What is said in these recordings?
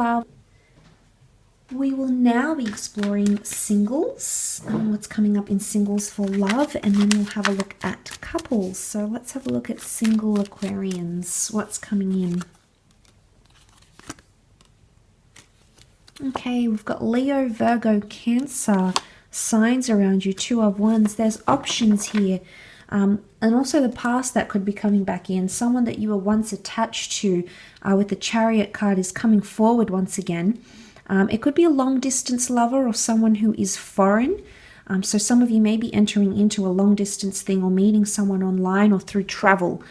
Aqua. We will now be exploring singles, what's coming up in singles for love, and then we'll have a look at couples. So let's have a look at single Aquarians, what's coming in. Okay, we've got Leo, Virgo, Cancer signs around you, Two of Wands. There's options here. And also the past that could be coming back in. Someone that you were once attached to with the Chariot card is coming forward once again. It could be a long distance lover or someone who is foreign. So some of you may be entering into a long distance thing or meeting someone online or through travel.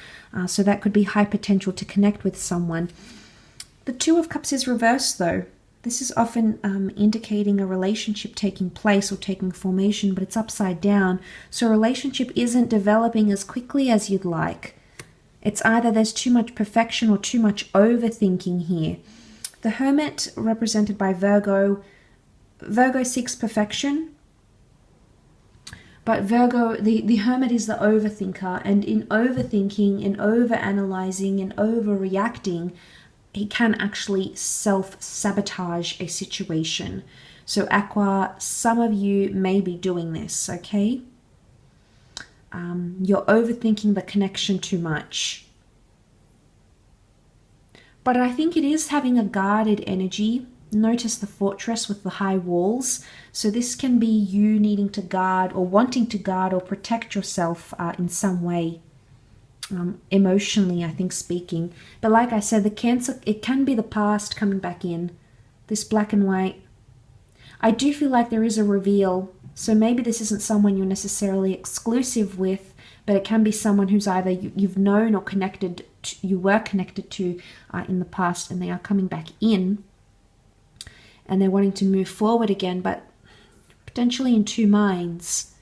So that could be high potential to connect with someone. The Two of Cups is reversed though. This is often indicating a relationship taking place or taking formation, but it's upside down. So a relationship isn't developing as quickly as you'd like. It's either there's too much perfection or too much overthinking here. The Hermit, represented by Virgo, Virgo seeks perfection. But Virgo, the Hermit is the overthinker. And in overthinking and overanalyzing and overreacting, he can actually self-sabotage a situation. So Aqua, some of you may be doing this, okay? You're overthinking the connection too much. But I think it is having a guarded energy. Notice the fortress with the high walls. So this can be you needing to guard or wanting to guard or protect yourself in some way. Emotionally, I think, speaking. But like I said, the Cancer, it can be the past coming back in. This black and white. I do feel like there is a reveal. So maybe this isn't someone you're necessarily exclusive with, but it can be someone who's either you've known or connected to, you were connected to in the past, and they are coming back in. And they're wanting to move forward again, but potentially in two minds.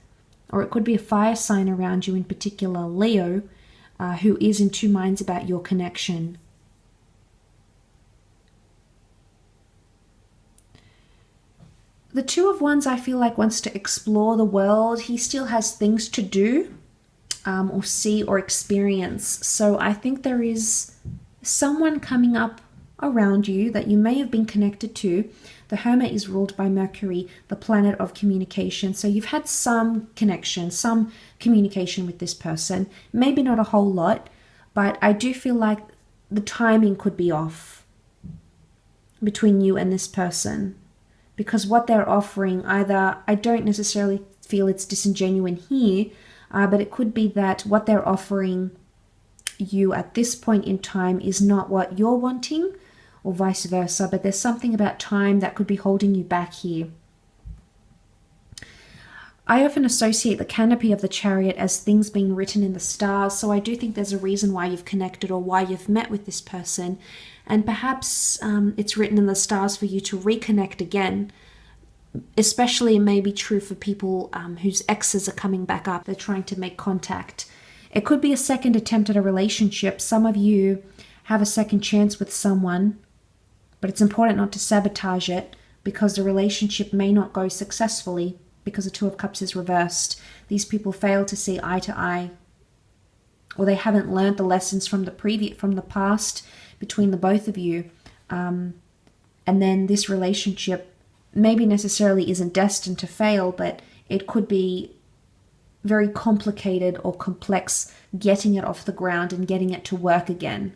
Or it could be a fire sign around you, in particular Leo, who is in two minds about your connection. The Two of Wands, I feel like, wants to explore the world. He still has things to do or see or experience. So I think there is someone coming up around you that you may have been connected to. The Hermit is ruled by Mercury, the planet of communication. So you've had some connection, some communication with this person. Maybe not a whole lot, but I do feel like the timing could be off between you and this person. Because what they're offering, either, I don't necessarily feel it's disingenuous here, but it could be that what they're offering you at this point in time is not what you're wanting, or vice versa, but there's something about time that could be holding you back here. I often associate the canopy of the Chariot as things being written in the stars, so I do think there's a reason why you've connected or why you've met with this person, and perhaps it's written in the stars for you to reconnect again. Especially it may be true for people whose exes are coming back up, they're trying to make contact. It could be a second attempt at a relationship. Some of you have a second chance with someone, but it's important not to sabotage it because the relationship may not go successfully because the Two of Cups is reversed. These people fail to see eye to eye, or they haven't learned the lessons from the past between the both of you. And then this relationship maybe necessarily isn't destined to fail, but it could be very complicated or complex getting it off the ground and getting it to work again.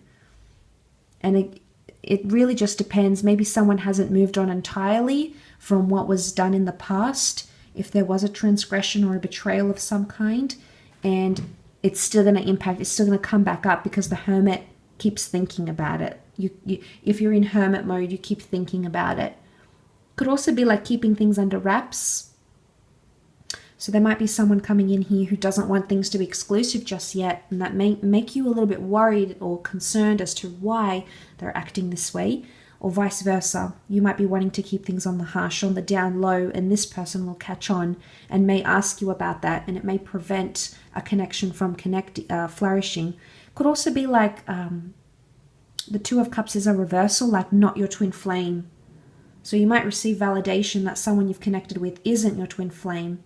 And it really just depends. Maybe someone hasn't moved on entirely from what was done in the past, if there was a transgression or a betrayal of some kind, and it's still going to impact, it's still going to come back up because the Hermit keeps thinking about it. If you're in Hermit mode, you keep thinking about it. Could also be like keeping things under wraps. So there might be someone coming in here who doesn't want things to be exclusive just yet, and that may make you a little bit worried or concerned as to why they're acting this way, or vice versa. You might be wanting to keep things on the hush, on the down low, and this person will catch on and may ask you about that, and it may prevent a connection from flourishing. Could also be like the Two of Cups is a reversal, like not your twin flame. So you might receive validation that someone you've connected with isn't your twin flame.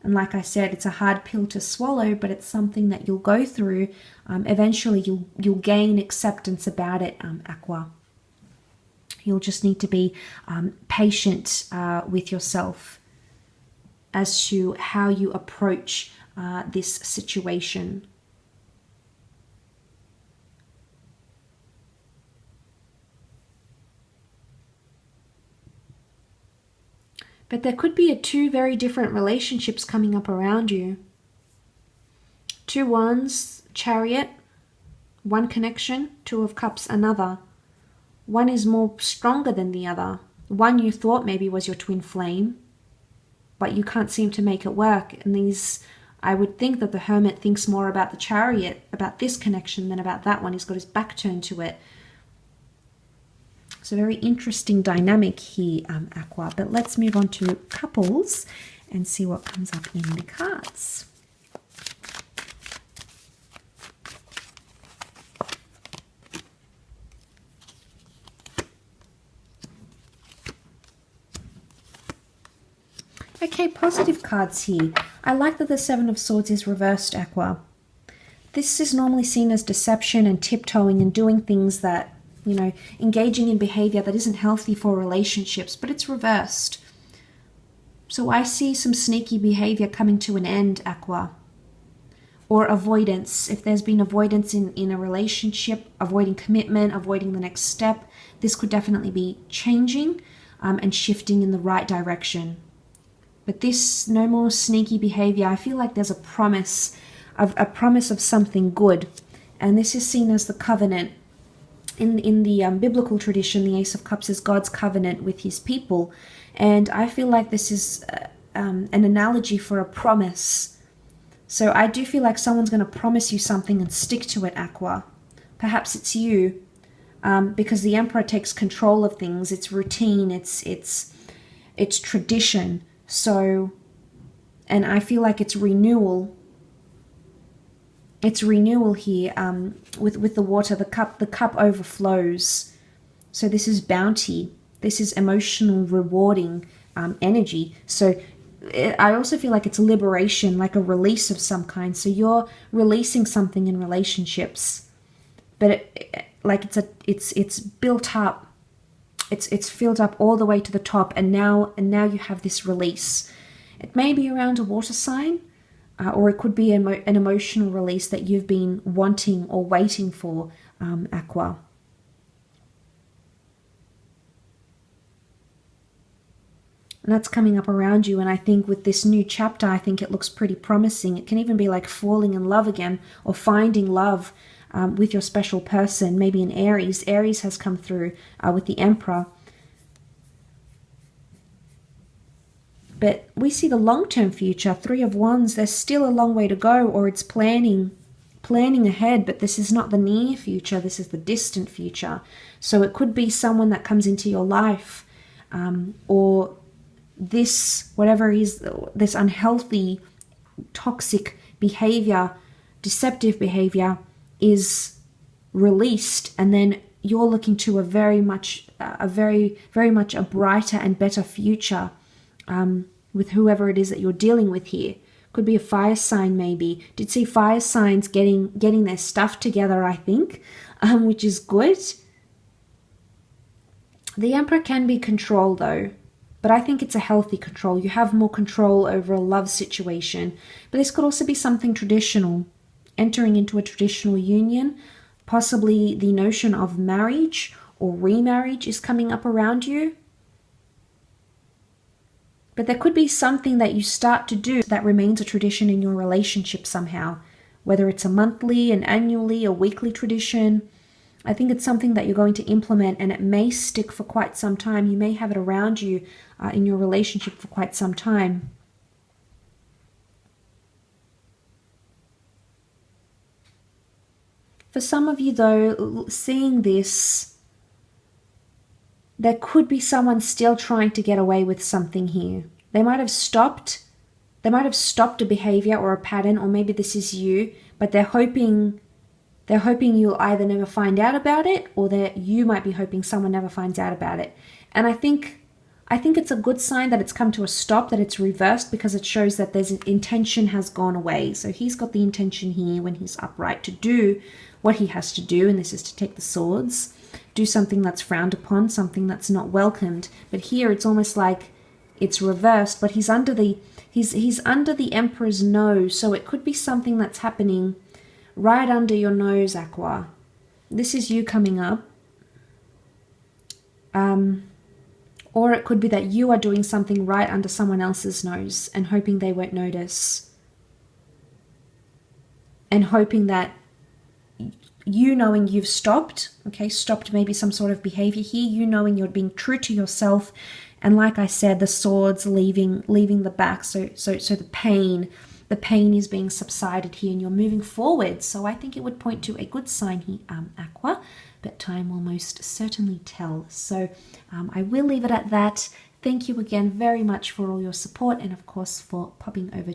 And like I said, it's a hard pill to swallow, but it's something that you'll go through. Eventually, you'll gain acceptance about it, Aqua. You'll just need to be patient with yourself as to how you approach this situation. But there could be two very different relationships coming up around you. 2 Wands, Chariot, one connection, 2 of Cups, another. One is more stronger than the other. One you thought maybe was your twin flame, but you can't seem to make it work. And these, I would think that the Hermit thinks more about the Chariot, about this connection, than about that one. He's got his back turned to it. So very interesting dynamic here, Aqua. But let's move on to couples and see what comes up in the cards. Okay, positive cards here. I like that the 7 of Swords is reversed, Aqua. This is normally seen as deception and tiptoeing and doing things that, you know, engaging in behavior that isn't healthy for relationships, but it's reversed. So I see some sneaky behavior coming to an end, Aqua. Or avoidance. If there's been avoidance in a relationship, avoiding commitment, avoiding the next step, this could definitely be changing and shifting in the right direction. But this, no more sneaky behavior. I feel like there's a promise of something good. And this is seen as the covenant. In the biblical tradition, the Ace of Cups is God's covenant with his people. And I feel like this is an analogy for a promise. So I do feel like someone's going to promise you something and stick to it, Aqua. Perhaps it's you, because the Emperor takes control of things. It's routine, it's tradition. So, and I feel like it's renewal. It's renewal here with the water. The cup overflows. So this is bounty. This is emotional rewarding energy. So I also feel like it's liberation, like a release of some kind. So you're releasing something in relationships, but it's built up. It's filled up all the way to the top, and now you have this release. It may be around a water sign, or it could be an emotional release that you've been wanting or waiting for, Aqua. And that's coming up around you, and I think with this new chapter, I think it looks pretty promising. It can even be like falling in love again, or finding love with your special person, maybe in Aries. Aries has come through with the Emperor. But we see the long-term future, 3 of Wands. There's still a long way to go, or it's planning ahead, but this is not the near future. This is the distant future. So it could be someone that comes into your life, or this, whatever is this unhealthy, toxic behavior, deceptive behavior, is released, and then you're looking to a very much a brighter and better future with whoever it is that you're dealing with here. Could be a fire sign, maybe. Did see fire signs getting their stuff together, I think, which is good. The Emperor can be controlled though, but I think it's a healthy control. You have more control over a love situation, but this could also be something traditional. Entering into a traditional union, possibly the notion of marriage or remarriage is coming up around you. But there could be something that you start to do that remains a tradition in your relationship somehow, whether it's a monthly, an annually, a weekly tradition. I think it's something that you're going to implement, and it may stick for quite some time. You may have it around you in your relationship for quite some time. For some of you though, seeing this, there could be someone still trying to get away with something here. They might have stopped a behavior or a pattern, or maybe this is you, but they're hoping you'll either never find out about it, or that you might be hoping someone never finds out about it. And I think it's a good sign that it's come to a stop, that it's reversed, because it shows that there's an intention has gone away. So he's got the intention here when he's upright to do what he has to do, and this is to take the swords. do something that's frowned upon, something that's not welcomed. But here it's almost like it's reversed, but he's under the Emperor's nose, so it could be something that's happening right under your nose, Aqua. This is you coming up. Or it could be that you are doing something right under someone else's nose and hoping they won't notice. And hoping that you knowing you've stopped, okay, stopped maybe some sort of behavior here, you knowing you're being true to yourself. And like I said, the swords leaving the back, so the pain is being subsided here and you're moving forward. So I think it would point to a good sign here, Aqua, but time will most certainly tell. So I will leave it at that. Thank you again very much for all your support and of course for popping over